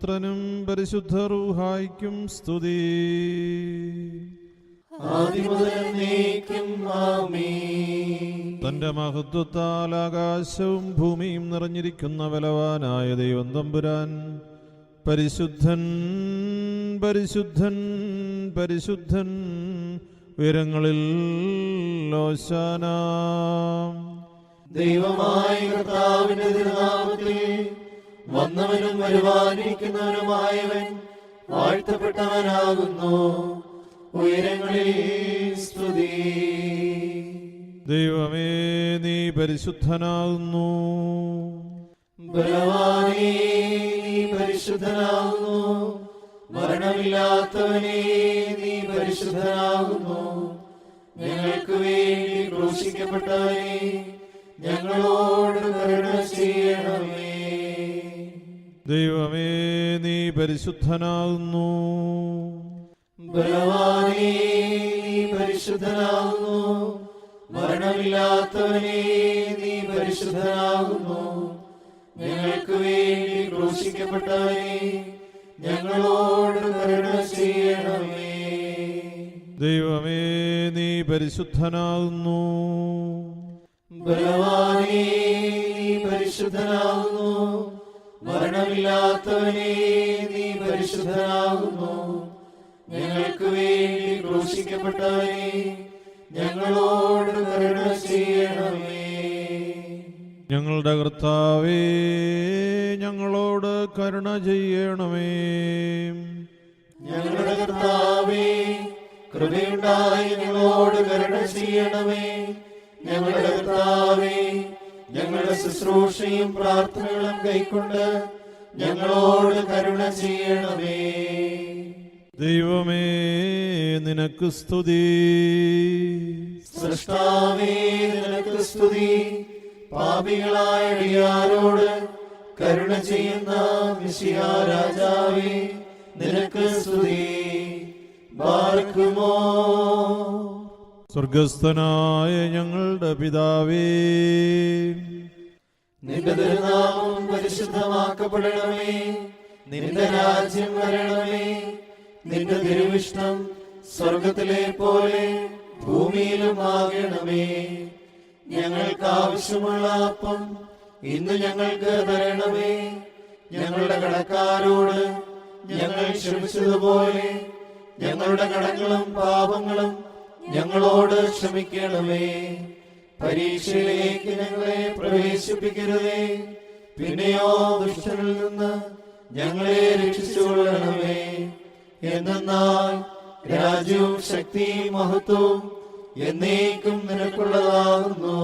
പുത്രനും പരിശുദ്ധ റൂഹായ്ക്കും സ്തുതി. തന്റെ മഹത്വത്താൽ ആകാശവും ഭൂമിയും നിറഞ്ഞിരിക്കുന്ന ബലവാനായ ദൈവം തമ്പുരാൻ പരിശുദ്ധൻ പരിശുദ്ധൻ പരിശുദ്ധൻ ഉയരങ്ങളിൽ ഓശാന. ദൈവമായ കർത്താവിന്റെ തിരുനാമത്തിൽ വന്നവനും വരുവാനിരിക്കുന്നവനുമായവൻ വാഴ്ത്തപ്പെട്ടവനാകുന്നു. ഉയരങ്ങളിൽ സ്തുതി. ദൈവമേ, നീ പരിശുദ്ധനാകുന്നു. ബലവാനേ, നീ പരിശുദ്ധനാകുന്നു. മരണമില്ലാത്തവനേ, നീ പരിശുദ്ധനാകുന്നു. ഞങ്ങൾക്ക് വേണ്ടി ക്രൂശിക്കപ്പെട്ടവനേ, ഞങ്ങളോട് കരുണ ചെയ്യണമേ. ദൈവമേ, നീ പരിശുദ്ധനാകുന്നു. ബലവാനേ, നീ പരിശുദ്ധനാകുന്നു. മരണമില്ലാത്തവനേ, നീ പരിശുദ്ധനാകുന്നു. ഞങ്ങൾക്ക് വേണ്ടി ക്രൂശിക്കപ്പെട്ടവനേ, ഞങ്ങളോട് കരുണ ചെയ്യണമേ. ദൈവമേ, നീ പരിശുദ്ധനാകുന്നു. ബലവാനേ, നീ പരിശുദ്ധനാകുന്നു. മരണമില്ലാത്തവനേ, നീ പരിശുദ്ധനാകുന്നു. ഞങ്ങൾക്ക് വേണ്ടി ക്രൂശിക്കപ്പെട്ടവനേ, ഞങ്ങളോട് കരുണ ചെയ്യണമേ. ഞങ്ങളുടെ കർത്താവേ, ഞങ്ങളോട് കരുണ ചെയ്യണമേ. ഞങ്ങളുടെ കർത്താവേ, കൃപയുണ്ടായി ഞങ്ങളോട് കരുണ ചെയ്യണമേ. ഞങ്ങളുടെ കർത്താവേ, ഞങ്ങളുടെ ശുശ്രൂഷയും പ്രാർത്ഥനകളും കൈക്കൊണ്ട് ഞങ്ങളോട് കരുണ ചെയ്യണമേ. ദൈവമേ, നിനക്ക് സ്തുതി. സൃഷ്ടാവേ, നിനക്ക് സ്തുതി. പാപികളായ അടിയാരോട് കരുണ ചെയ്യുന്ന മിശിഹാ രാജാവേ, നിനക്ക് സ്തുതി. ബാർക്കുമോ. സ്വർഗസ്ഥനായ ഞങ്ങളുടെ പിതാവേ, നിന്റെ തിരുനാമം പരിശുദ്ധമാക്കപ്പെടണമേ. നിന്റെ രാജ്യം വരണമേ. നിന്റെ തിരുവിഷ്ടം സ്വർഗത്തിലെ പോലെ ഭൂമിയിലും ആകണമേ. ഞങ്ങൾക്ക് ആവശ്യമുള്ള അപ്പം ഇന്ന് ഞങ്ങൾക്ക് തരണമേ. ഞങ്ങളുടെ കടക്കാരോട് ഞങ്ങൾ ക്ഷമിച്ചതുപോലെ ഞങ്ങളുടെ കടങ്ങളും പാപങ്ങളും ഞങ്ങളോട് ക്ഷമിക്കണമേ. പരീക്ഷയിലേക്ക് ഞങ്ങളെ പ്രവേശിപ്പിക്കരുതേ, പിന്നെയോ ദുഷ്ടനിൽ നിന്ന് ഞങ്ങളെ രക്ഷിച്ചുകൊള്ളണമേ. എന്നാൽ രാജ്യവും ശക്തിയും മഹത്വവും എന്നേക്കും നിനക്കുള്ളതാകുന്നു.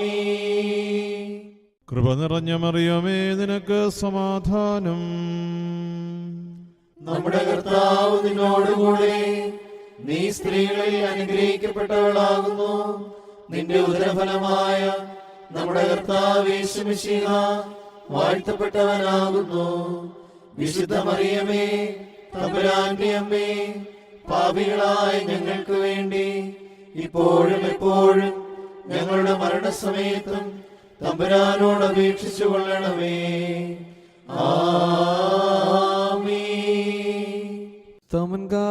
ആമീൻ. കൃപ നിറഞ്ഞ മറിയമേ, നിനക്ക് സമാധാനം. നമ്മുടെ കർത്താവ് നിന്നോടുകൂടെ, നീ സ്ത്രീകളിൽ അനുഗ്രഹിക്കപ്പെട്ടവളാകുന്നു. നിന്റെ ഉദരഫലമായ നമ്മുടെ കർത്താവ് യേശു മിശിഹ വാഴ്ത്തപ്പെട്ടവനാകുന്നു. വിശുദ്ധ മറിയമേ, തമ്പുരാന്റെ അമ്മേ, പാപികളായ ഞങ്ങൾക്ക് വേണ്ടി ഇപ്പോഴും എപ്പോഴും ഞങ്ങളുടെ മരണസമയത്തും തമ്പുരാനോട് അപേക്ഷിച്ചു കൊള്ളണമേ. ആമീൻ. തമൻകാലോസ്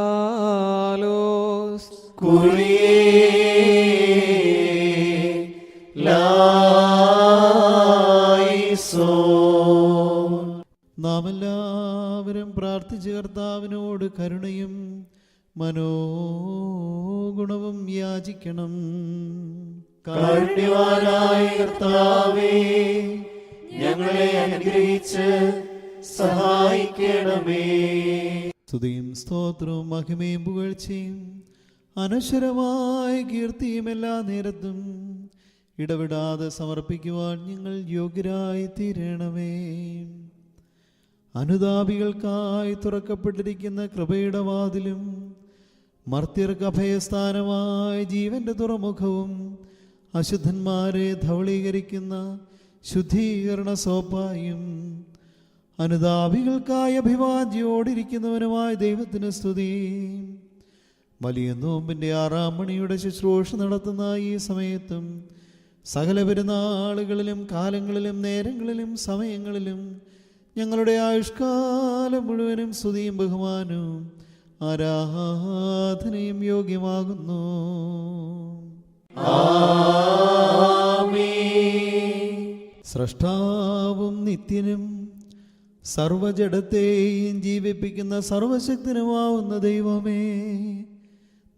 നാം എല്ലാവരും പ്രാർത്ഥിച്ച് കർത്താവിനോട് കരുണയും മനോഗുണവും യാചിക്കണം. കാരുണ്യവാനായ കർത്താവേ, ഞങ്ങളെ അനുഗ്രഹിച്ച് സഹായിക്കണമേ. സ്തുതിയും സ്തോത്രവും മഹിമയും പുകഴ്ചയും അനശ്വരമായ കീർത്തിയും എല്ലാ നേരത്തും ഇടവിടാതെ സമർപ്പിക്കുവാൻ ഞങ്ങൾ യോഗ്യരായി തീരണമേ. അനുതാപികൾക്കായി തുറക്കപ്പെട്ടിരിക്കുന്ന കൃപയുടെ വാതിലും മർത്യർക്ക് അഭയസ്ഥാനമായ ജീവന്റെ തുറമുഖവും അശുദ്ധന്മാരെ ധവളീകരിക്കുന്ന ശുദ്ധീകരണ സോപ്പായും അനുതാപികൾക്കായി അഭിവാദ്യോടിരിക്കുന്നവനുമായ ദൈവത്തിന് സ്തുതി. വലിയ നോമ്പിൻ്റെ 6-ാം മണിയുടെ ശുശ്രൂഷ നടത്തുന്ന ഈ സമയത്തും സകല പെരുന്നാളുകളിലും കാലങ്ങളിലും നേരങ്ങളിലും സമയങ്ങളിലും ഞങ്ങളുടെ ആയുഷ്കാലം മുഴുവനും സ്തുതിയും ബഹുമാനവും ആരാധനയും യോഗ്യമാകുന്നു. സ്രഷ്ടാവും നിത്യനും സർവജഡത്തെയും ജീവിപ്പിക്കുന്ന സർവശക്തനുമാവുന്ന ദൈവമേ,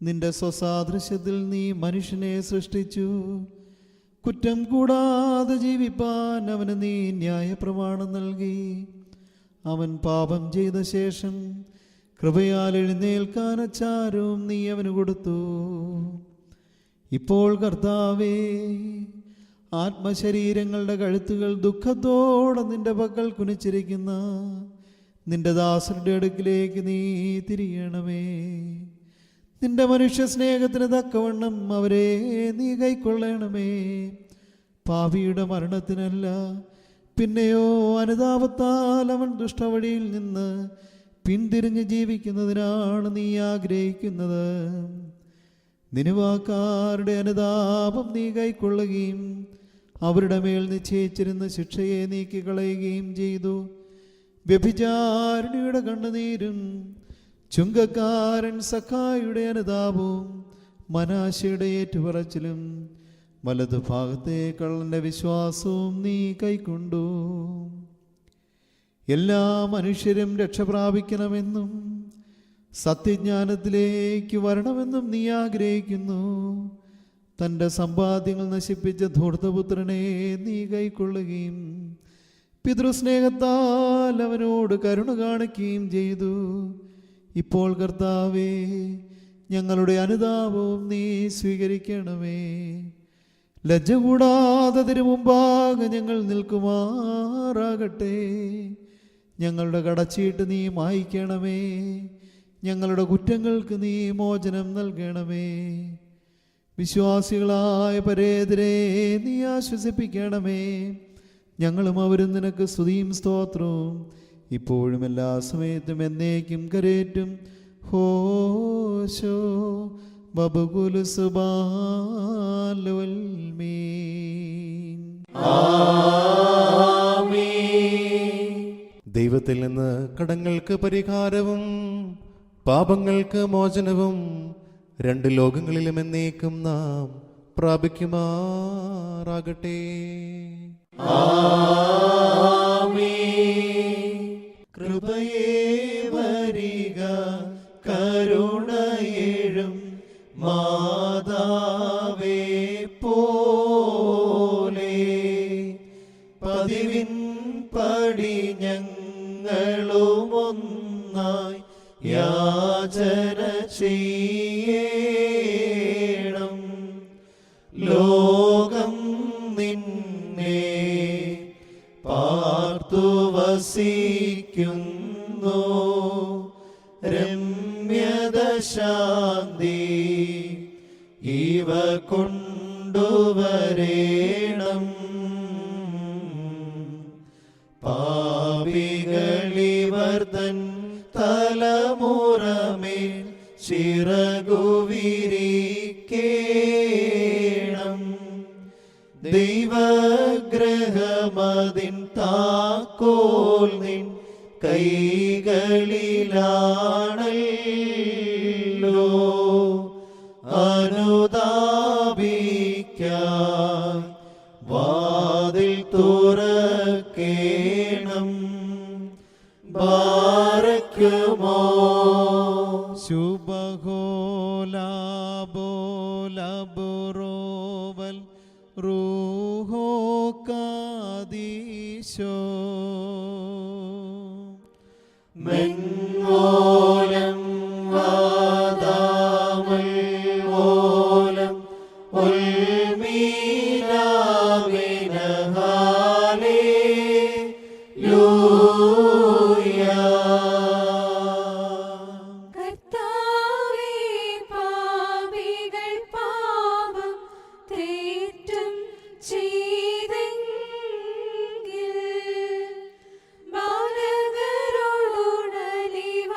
നിന്റെ സ്വസാദൃശ്യത്തിൽ നീ മനുഷ്യനെ സൃഷ്ടിച്ചു. കുറ്റം കൂടാതെ ജീവിപ്പാൻ അവന് നീ ന്യായപ്രമാണം നൽകി. അവൻ പാപം ചെയ്ത ശേഷം കൃപയാൽ എഴുന്നേൽക്കാൻ അച്ചാരവും നീ അവന് കൊടുത്തു. ഇപ്പോൾ കർത്താവേ, ആത്മശരീരങ്ങളുടെ കഴുത്തുകൾ ദുഃഖത്തോടെ നിന്റെ പക്കൽ കുനിച്ചിരിക്കുന്ന നിന്റെ ദാസരുടെ അടുക്കിലേക്ക് നീ തിരിയണമേ. നിന്റെ മനുഷ്യ സ്നേഹത്തിന് തക്കവണ്ണം അവരെ നീ കൈക്കൊള്ളണമേ. പാപിയുടെ മരണത്തിനല്ല, പിന്നെയോ അനുതാപത്താൽ അവൻ ദുഷ്ടവഴിയിൽ നിന്ന് പിന്തിരിഞ്ഞ് ജീവിക്കുന്നതിനാണ് നീ ആഗ്രഹിക്കുന്നത്. നിനുവാക്കാരുടെ അനുതാപം നീ കൈക്കൊള്ളുകയും അവരുടെ മേൽ നിശ്ചയിച്ചിരുന്ന ശിക്ഷയെ നീക്കിക്കളയുകയും ചെയ്തു. വ്യഭിചാരിണിയുടെ കണ്ണുനീരും ചുങ്കക്കാരൻ സഖായുടെ അനുതാപവും മനാശയുടെ ഏറ്റുപറച്ചിലും വലതുഭാഗത്തെ കള്ളന്റെ വിശ്വാസവും നീ കൈക്കൊണ്ടു. എല്ലാ മനുഷ്യരും രക്ഷ പ്രാപിക്കണമെന്നും സത്യജ്ഞാനത്തിലേക്ക് വരണമെന്നും നീ ആഗ്രഹിക്കുന്നു. തൻ്റെ സമ്പാദ്യങ്ങൾ നശിപ്പിച്ച ധൂർത്തപുത്രനെ നീ കൈക്കൊള്ളുകയും പിതൃസ്നേഹത്താൽ അവനോട് കരുണ കാണിക്കുകയും ചെയ്തു. ഇപ്പോൾ കർത്താവേ, ഞങ്ങളുടെ അനുതാപവും നീ സ്വീകരിക്കണമേ. ലജ്ജ കൂടാതെ തിരുമുമ്പാകെ ഞങ്ങൾ നിൽക്കുമാറാകട്ടെ. ഞങ്ങളുടെ കടച്ചീട്ട് നീ മായ്ക്കണമേ. ഞങ്ങളുടെ കുറ്റങ്ങൾക്ക് നീ മോചനം നൽകണമേ. വിശ്വാസികളായ പരേതരെ നീ ആശ്വസിപ്പിക്കണമേ. ഞങ്ങളും അവരും നിനക്ക് സ്തുതിയും സ്തോത്രവും ഇപ്പോഴും എല്ലാ സമയത്തും എന്നേക്കും കരേറ്റും. ഹോശോ ബബുകുല സുബാലവൽമീൻ. ദൈവത്തിൽ നിന്ന് കടങ്ങൾക്ക് പരിഹാരവും പാപങ്ങൾക്ക് മോചനവും രണ്ട് ലോകങ്ങളിലും എന്നേക്കും നാം പ്രാപിക്കുമാറാകട്ടെ. കൃപയേ വരിക, കരുണയേഴും മാതാവേ പോലെ പതിവിൻ പടി ഞങ്ങളുമൊന്നായി യാചന ചെയ്യണം. ലോകം നിന്നെ പാർത്തു വസിക്കുന്നു. രമ്യത ശാന്തി ഇവ കൊണ്ടുവരേണം. പാപികളിവർ തൻ തലമുറമേൽ ചിറകുവിരിക്കേണം. ദൈവഗ്രഹമതിൻ താക്കോൽ നിൻ കൈകളിലാണല്ലോ. അനുതാപിക്കാൻ വാതിൽ തുറക്കേണം. ബാരക്കുമോ ശുഭഹോലാബോലബുറോവൽ റൂഹോ കാദീശോ മെൻവോലം വാദാമൽ ഓലം ഉൽമീനാവിനഹാലേ ലൂയാ. കർത്താവേ, പാപികൾ പാപം തേറ്റും ചെയ്തെങ്കിൽ ബാലകരോടുണലിവ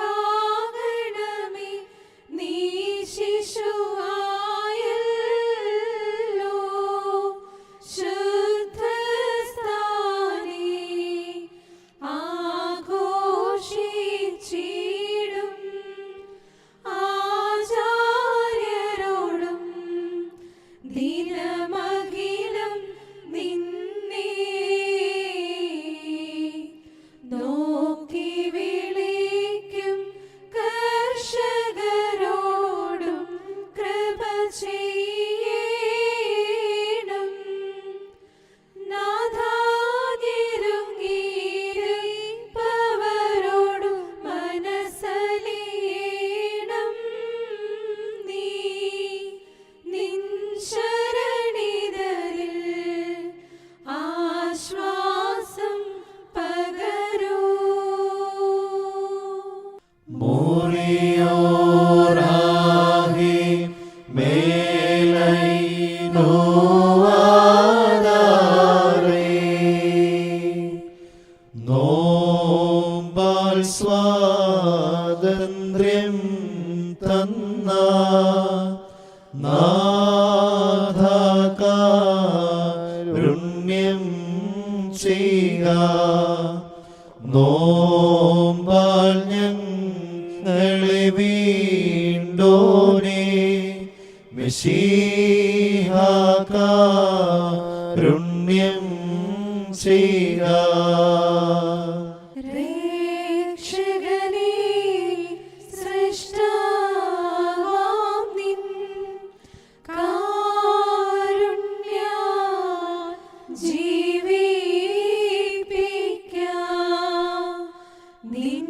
സ്വാതന്ത്ര്യം തന്ന നാഥകാരുണ്യം ചെയ്യുക. നോമ്പാൽ ഞങ്ങളെ വീണ്ടോനെ മിശിഹാകാരുണ്യം ചെയ്യുക. രക്ഷകനേ, സൃഷ്ടാവാം നിൻ കാരുണ്യം ജീവിപ്പിക്കാം. നിൻ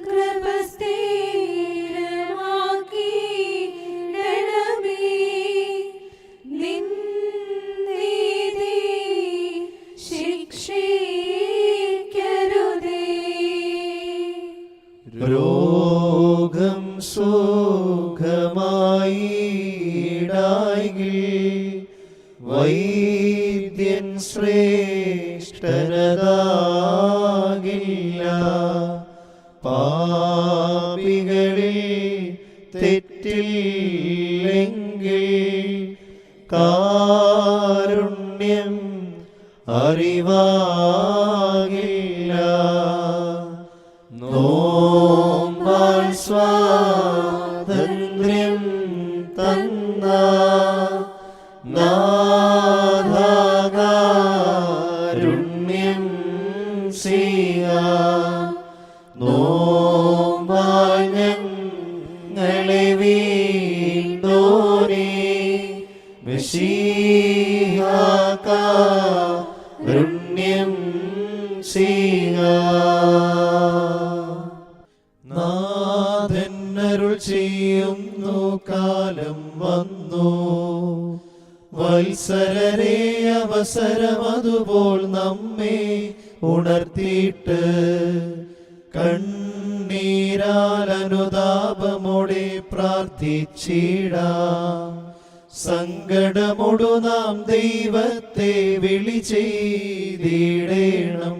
കൃപ സ്ഥിരമാക്കിയിടണമേ. നിൻ നീതി ശിക്ഷിക്കരുതേ. രോഗം സുഖമായിടായി വൈദ്യൻ ശ്രേഷ്ഠനതാകില്ല. പാപികളിൽ തെറ്റില്ലെങ്കിൽ കാരുണ്യം അറിവാകില്ല. നോമ്പാൽ സ്വാതന്ത്ര്യം തന്ന നാഥകാരുണ്യം ചെയ്യുക. നോമ്പാൽ ഞങ്ങളെ വീണ്ടോനെ മിശിഹാകാരുണ്യം ചെയ്യുക. നാഥനരുൾ ചെയ്യുന്നു കാലം വന്നു വത്സരരെ അവസരമതുപോൽ നമ്മെ ഉണർത്തിയിട്ട് കണ്ണീരാൽ അനുതാപമോടെ പ്രാർത്ഥിച്ചിടാം. സങ്കടമോടു നാം ദൈവത്തെ വിളി ചെയ്തിടേണം.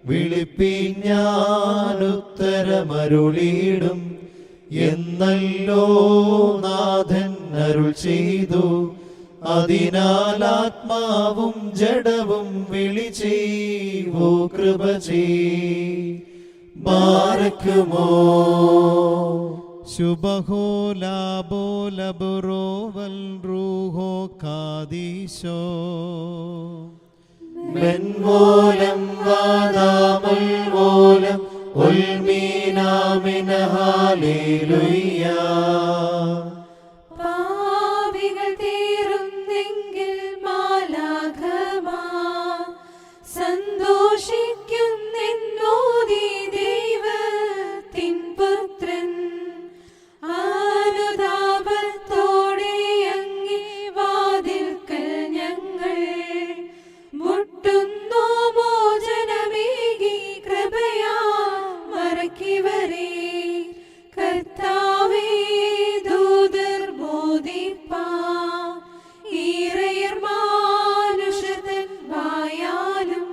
വിളിപ്പിൻ ഞാനുത്തരമരുളിയിടും എന്നല്ലോ നാഥൻ അരുൾ ചെയ്തു. അതിനാൽ ആത്മാവും ജഡവും വിളി ചെയ്വോ കൃപ ചെയ്ക്കുമോ. ശുഭഹോലാബോലബുറോവൽ റൂഹോ കാദീശോ മെൻമൂലം വാദാമുൽ മൂലം ഉൽമീനാമിന ഹാലേലുയ്യ. പാപികൾ തീരുന്നെങ്കിൽ മാലാഖമാർ സന്തോഷിക്കുന്നെന്നോതി ദൈവത്തിൻ പുത്രൻ. അനുതാപത്തോടെ അങ്ങേ വാതിൽക്കൽ ഞങ്ങൾ മുട്ടുന്നു. മോചനമേകി കൃപയാ മറക്കിവരെ. കർത്താവേ, ദൂതർ ബോധിപ്പാൻ ഈറയർ മാനുഷതൻ വായാലും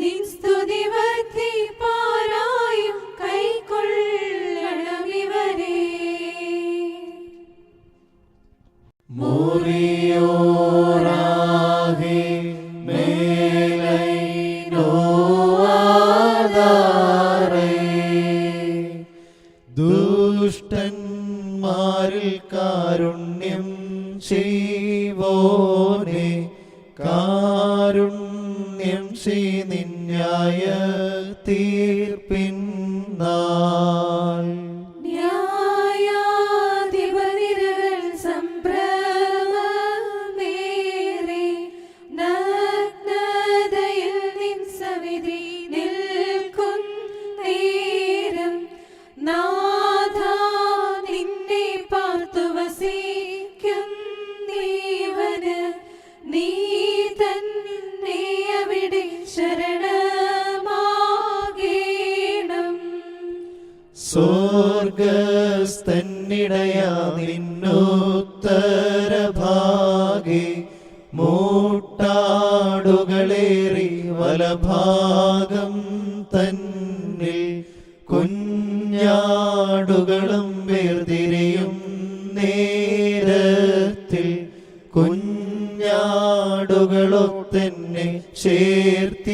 നിൻ സ്തുതി വർദ്ധിപ്പാനായും കൈക്കൊള്ളണമിവരെ. മോറിയോറാഹേ മേലൈനോ ആദാരേ. ദുഷ്ടന്മാരിൽ കാരുണ്യം ചെയ്വോനെ കാരുണ്യം ചെയ് നിന്യായ തീർപ്പിൻ നാൾ. ന്യായാധിപതിരകൾ സംഭ്രമമേറി നഗ്നതയിൽ നിൻ സവിധി നിൽക്കുന്നേരം നാഥാ നിന്നെ പാർത്തു വസിക്കുന്നീവന് നീ തന്നെ അവിടെ ശരണമാകേണം. സ്വർഗസ്ഥന്നിടയാ നിന്നുത്തരഭാഗേ മൂട്ടാടുകളേറി വലഭാഗം തന്നിൽ കുഞ്ഞാടുകളും വേർതിരിയും നേരത്തിൽ കുഞ്ഞാടുകളൊത്തന്നെ ചേർത്തിടേണം.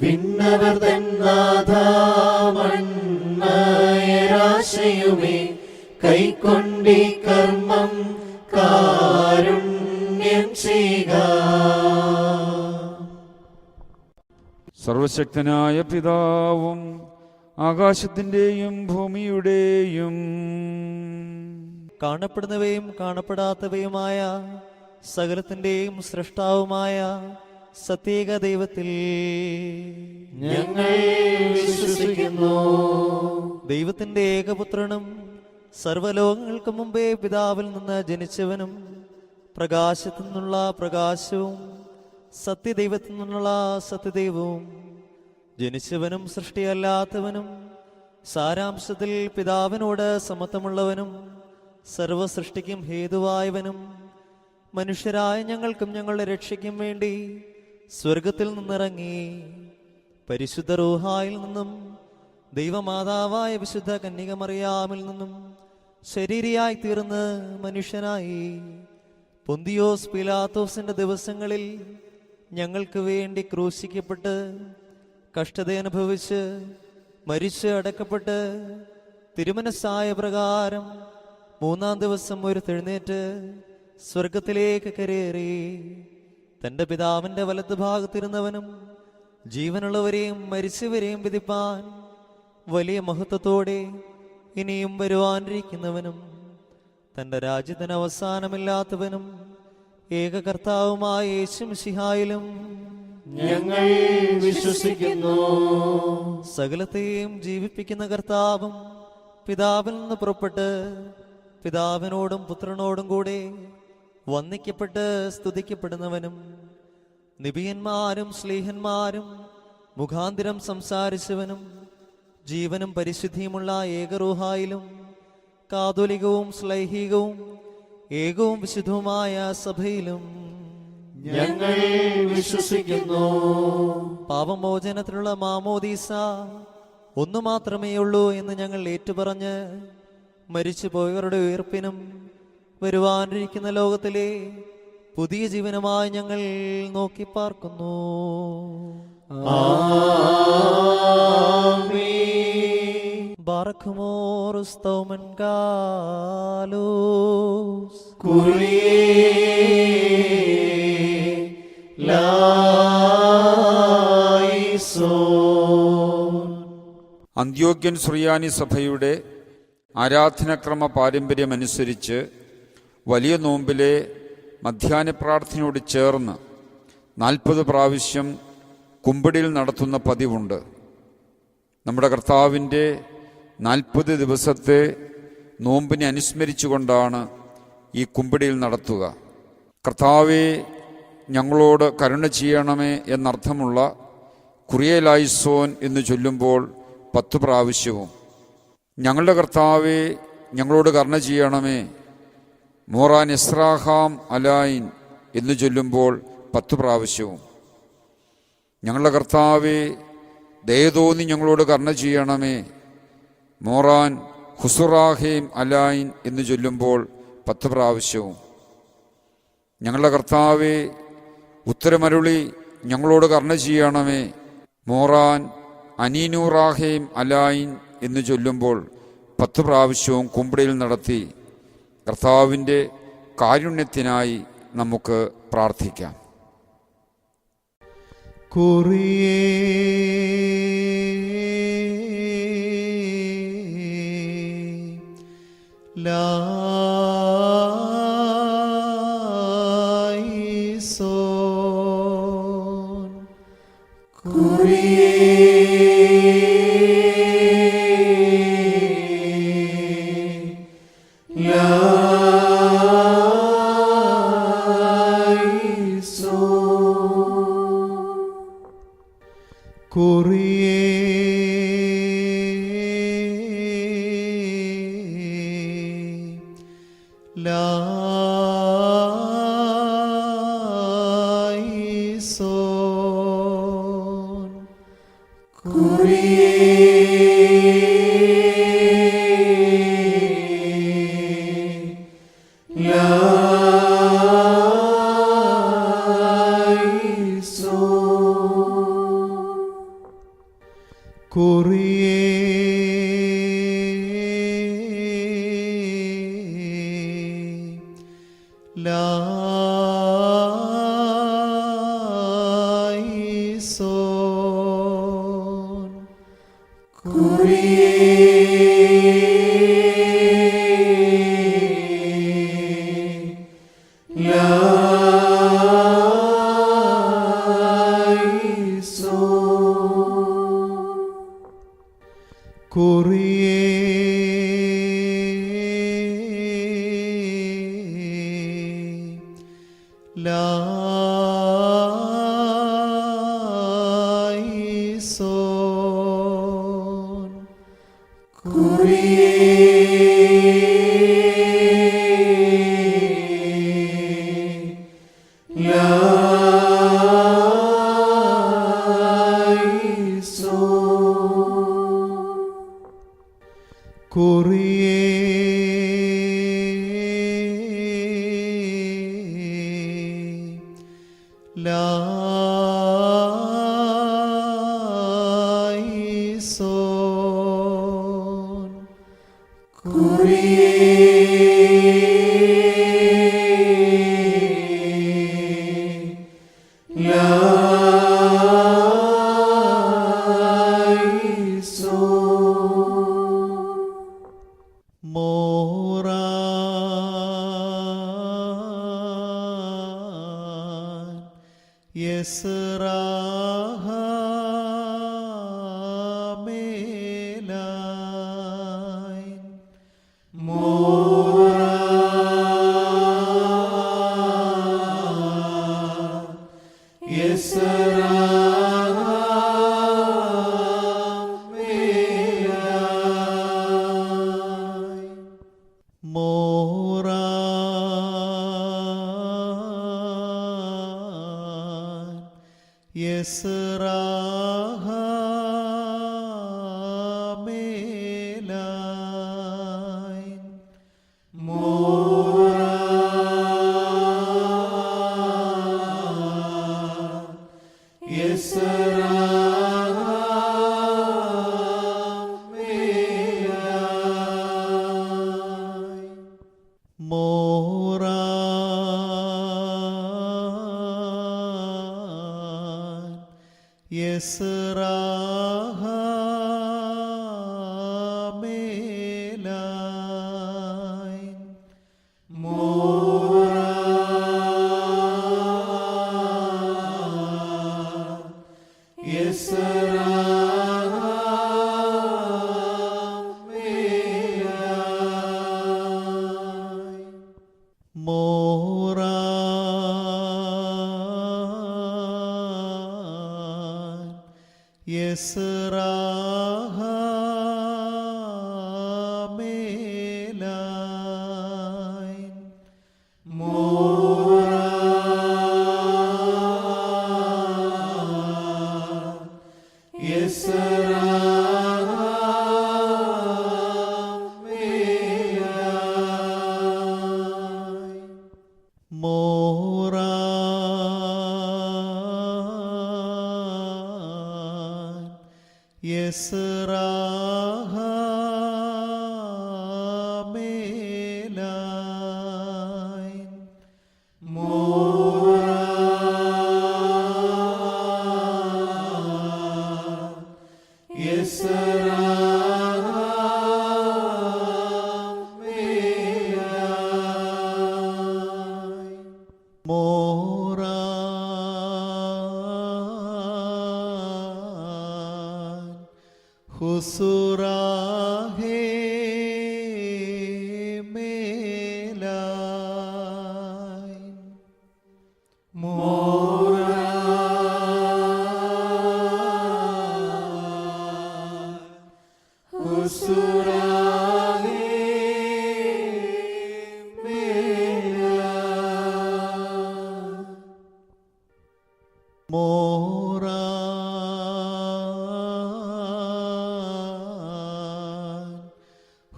വിണ്ണവർ തന്നാഥാമന്മയരാശയുമേ കൈക്കൊണ്ടി കർമ്മം കാരുണ്യം ചെയ്യുക. സർവശക്തനായ പിതാവും ആകാശത്തിൻ്റെയും ഭൂമിയുടെയും കാണപ്പെടുന്നവയും കാണപ്പെടാത്തവയുമായ സകലത്തിൻ്റെയും സൃഷ്ടാവുമായ സത്യേക ദൈവത്തിൽ ഞങ്ങൾ വിശ്വസിക്കുന്നു. ദൈവത്തിൻ്റെ ഏകപുത്രനും സർവ്വലോകങ്ങൾക്ക് മുമ്പേ പിതാവിൽ നിന്ന് ജനിച്ചവനും പ്രകാശത്തു നിന്നുള്ള പ്രകാശവും സത്യദൈവത്തിൽ നിന്നുള്ള സത്യദൈവവും ജനിച്ചവനും സൃഷ്ടിയല്ലാത്തവനും സാരാംശത്തിൽ പിതാവിനോട് സമത്വമുള്ളവനും സർവസൃഷ്ടിക്കും ഹേതുവായവനും മനുഷ്യരായ ഞങ്ങൾക്കും ഞങ്ങളുടെ രക്ഷയ്ക്കും വേണ്ടി സ്വർഗത്തിൽ നിന്നിറങ്ങി പരിശുദ്ധ റൂഹായിൽ നിന്നും ദൈവമാതാവായ വിശുദ്ധ കന്യകമറിയാമിൽ നിന്നും ശരീരിയായി തീർന്ന് മനുഷ്യനായി പൊന്തിയോസ് പീലാത്തോസിന്റെ ദിവസങ്ങളിൽ ഞങ്ങൾക്ക് വേണ്ടി ക്രൂശിക്കപ്പെട്ട് കഷ്ടതയനുഭവിച്ച് മരിച്ച് അടക്കപ്പെട്ട് തിരുമനസ്സായ പ്രകാരം മൂന്നാം ദിവസം ഉയർത്തെഴുന്നേറ്റ് സ്വർഗത്തിലേക്ക് കരേറി തന്റെ പിതാവിന്റെ വലത്ത് ഭാഗത്തിരുന്നവനും ജീവനുള്ളവരെയും മരിച്ചവരെയും വിധിപ്പാൻ വലിയ മഹത്വത്തോടെ ഇനിയും വരുവാനിരിക്കുന്നവനും തന്റെ രാജ്യത്തിന് അവസാനമില്ലാത്തവനും ഏക കർത്താവുമായ യേശു മിശിഹായിലും ഞങ്ങൾ വിശ്വസിക്കുന്നു. സകലത്തെയും ജീവിപ്പിക്കുന്ന കർത്താവും പിതാവിൽ നിന്ന് പുറപ്പെട്ട് പിതാവിനോടും പുത്രനോടും കൂടെ വന്ദിക്കപ്പെട്ട് സ്തുതിക്കപ്പെടുന്നവനും നിബിയന്മാരും ശ്ലീഹന്മാരും മുഖാന്തിരം സംസാരിച്ചവനും ജീവനും പരിശുദ്ധിയുമുള്ള ഏകറൂഹായിലും കാതോലികവും ശ്ലൈഹികവും ഏകവും വിശുദ്ധവുമായ സഭയിലും ഞങ്ങൾ വിശ്വസിക്കുന്നു. പാപമോചനത്തിനുള്ള മാമോദീസ ഒന്നു മാത്രമേ ഉള്ളൂ എന്ന് ഞങ്ങൾ ഏറ്റുപറഞ്ഞ് മരിച്ചുപോയവരുടെ ഉയർപ്പിനും വരുവാനിരിക്കുന്ന ലോകത്തിലെ പുതിയ ജീവനുമായി ഞങ്ങൾ നോക്കി പാർക്കുന്നു. ബാറക്കുമോർ സ്തോമൻ കാലോസ് അന്ത്യോക്യൻ സുറിയാനി സഭയുടെ ആരാധനക്രമ പാരമ്പര്യമനുസരിച്ച് വലിയ നോമ്പിലെ മധ്യാഹ്ന പ്രാർത്ഥനയോട് ചേർന്ന് 40 പ്രാവശ്യം കുമ്പിടിൽ നടത്തുന്ന പതിവുണ്ട്. നമ്മുടെ കർത്താവിൻ്റെ 40 ദിവസത്തെ നോമ്പിനെ അനുസ്മരിച്ചുകൊണ്ടാണ് ഈ കുമ്പിടിയിൽ നടത്തുക. കർത്താവെ ഞങ്ങളോട് കരുണ ചെയ്യണമേ എന്നർത്ഥമുള്ള കുറിയലായിസോൻ എന്ന് ചൊല്ലുമ്പോൾ 10 പ്രാവശ്യവും, ഞങ്ങളുടെ കർത്താവെ ഞങ്ങളോട് കരുണ ചെയ്യണമേ മോറാൻ എസ്രാഹാം അലായിൻ എന്ന് ചൊല്ലുമ്പോൾ 10 പ്രാവശ്യവും, ഞങ്ങളുടെ കർത്താവെ ദയതോന്നി ഞങ്ങളോട് കരുണ ചെയ്യണമേ മോറാൻ ഹുസുറാഹേം അലായിൻ എന്ന് ചൊല്ലുമ്പോൾ 10 പ്രാവശ്യവും, ഞങ്ങളുടെ കർത്താവെ ഉത്തരമരുളി ഞങ്ങളോട് കരുണ ചെയ്യണമേ മോറാൻ അനീനൂറാഹേം അലായിൻ എന്ന് ചൊല്ലുമ്പോൾ 10 പ്രാവശ്യവും കുമ്പിടിയിൽ നടത്തി കർത്താവിൻ്റെ കാരുണ്യത്തിനായി നമുക്ക് പ്രാർത്ഥിക്കാം. ലായിസോൻ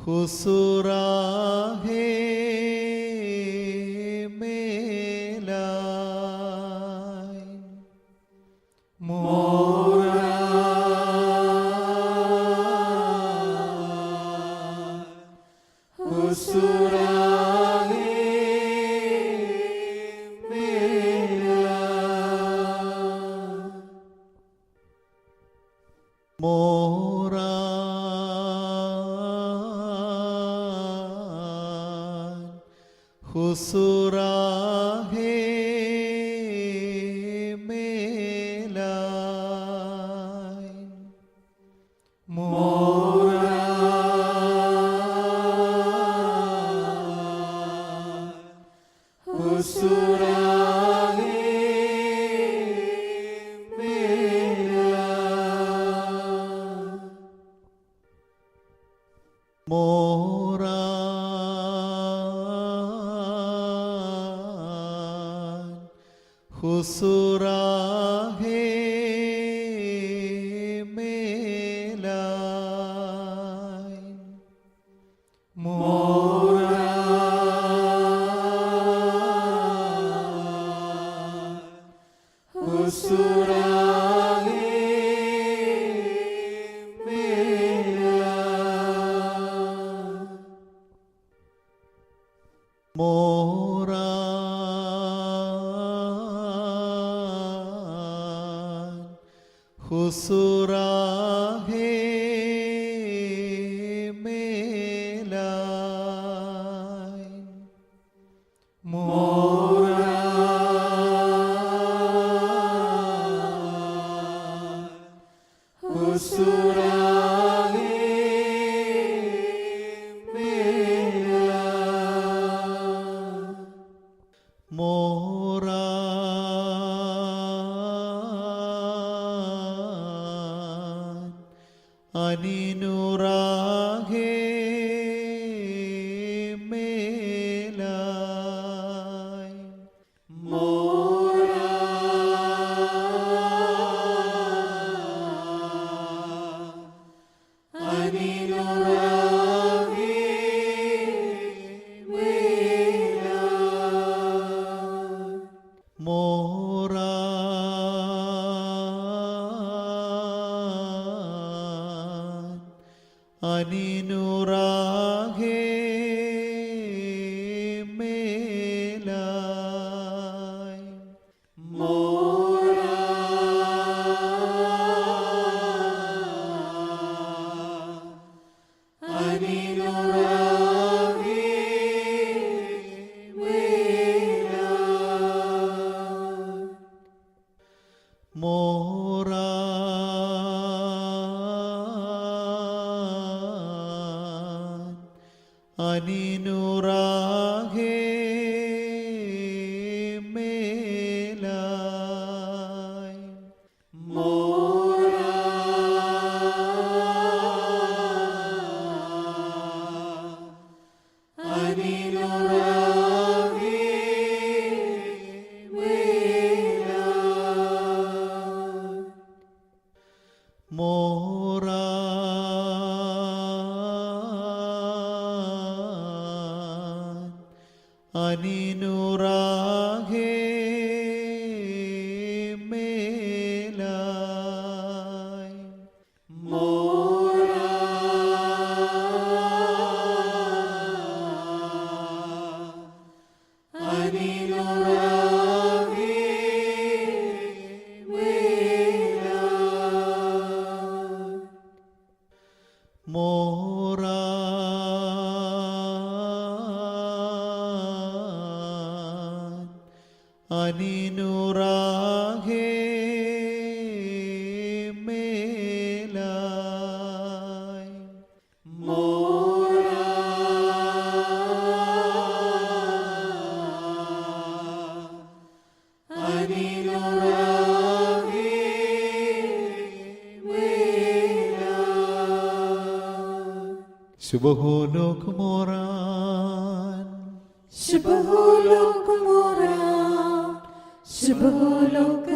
ഹുസുറാഹേ മേലായി ഹുസുറാഹേ മേലായി ഹുസുറാഹേ മേലായി ഹുസുറാഹേ മേലായി അനിനുറാഹേ മേലായി അനിനുറാഹേ മേലായി അനിനുറാഹേ മേലായി അനിനുറാഹേ മേലായി അനിനുറാഹേ മേലായി ശുഭഹോലോക് മോറാൻ ശുഭഹോലോക് മോറാൻ ശുഭഹോലോക്